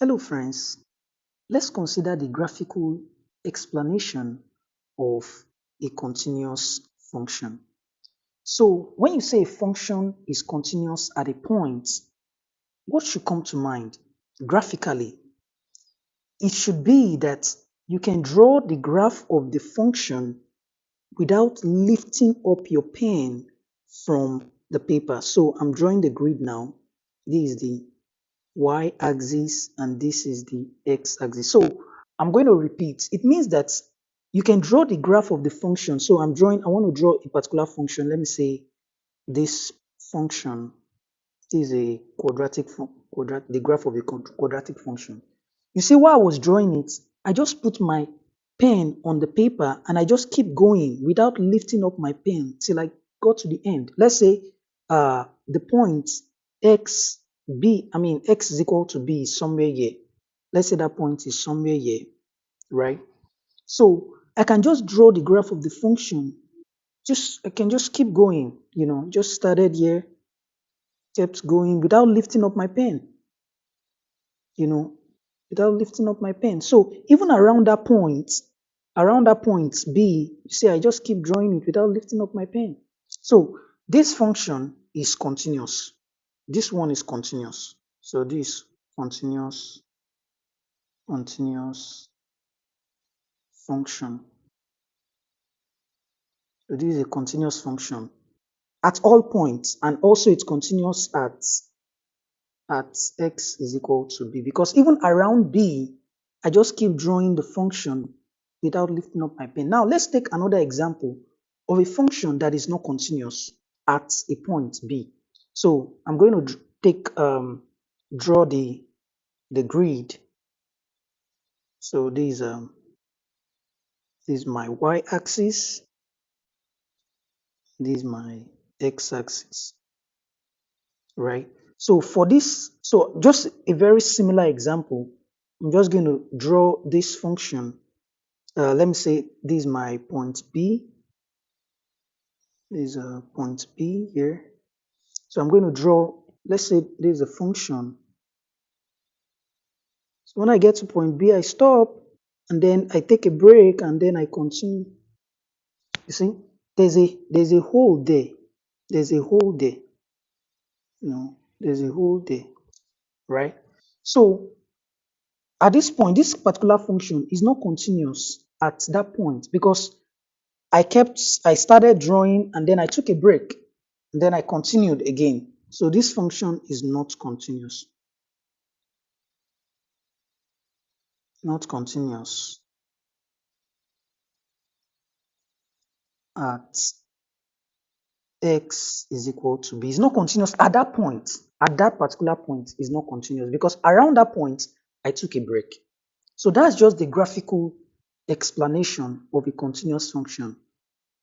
Hello friends, let's consider the graphical explanation of a continuous function. So when you say a function is continuous at a point, what should come to mind graphically? It should be that you can draw the graph of the function without lifting up your pen from the paper. So I'm drawing the grid now. This is the y-axis and this is the x-axis. So I'm going to repeat. It means that you can draw the graph of the function. So I want to draw a particular function. Let me say this function is a the graph of a quadratic function. You see, while I was drawing it, I just put my pen on the paper and I just keep going without lifting up my pen till I got to the end. Let's say the point x is equal to b is somewhere here. Let's say that point is somewhere here, right? So I can just draw the graph of the function. I can just keep going, just started here, kept going without lifting up my pen, you know, without lifting up my pen. So even around that point B, you see, I just keep drawing it without lifting up my pen. So this function is continuous. This one is continuous. So this continuous function. So this is a continuous function at all points, and also it's continuous at x is equal to b, because even around b, I just keep drawing the function without lifting up my pen. Now let's take another example of a function that is not continuous at a point b. So I'm going to draw the grid. So this is my y-axis, this is my x-axis, right? So for this, so just a very similar example, I'm just going to draw this function. Let me say this is my point B. This is a point B here. So I'm going to draw, let's say this is a function. So when I get to point B, I stop and then I take a break and then I continue. You see, there's a hole there. There's a hole there. There's a hole there, right? So at this point, this particular function is not continuous at that point because I started drawing and then I took a break and then I continued again. So this function is not continuous. Not continuous at x is equal to b. It's not continuous at that point. At that particular point, is not continuous because around that point, I took a break. So that's just the graphical explanation of a continuous function.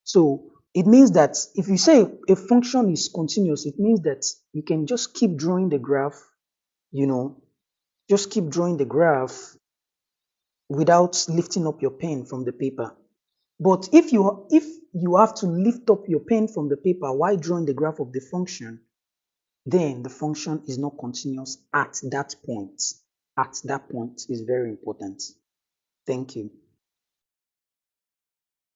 So it means that if you say a function is continuous, it means that you can just keep drawing the graph, just keep drawing the graph without lifting up your pen from the paper. But if you have to lift up your pen from the paper while drawing the graph of the function, then the function is not continuous at that point. At that point is very important. Thank you.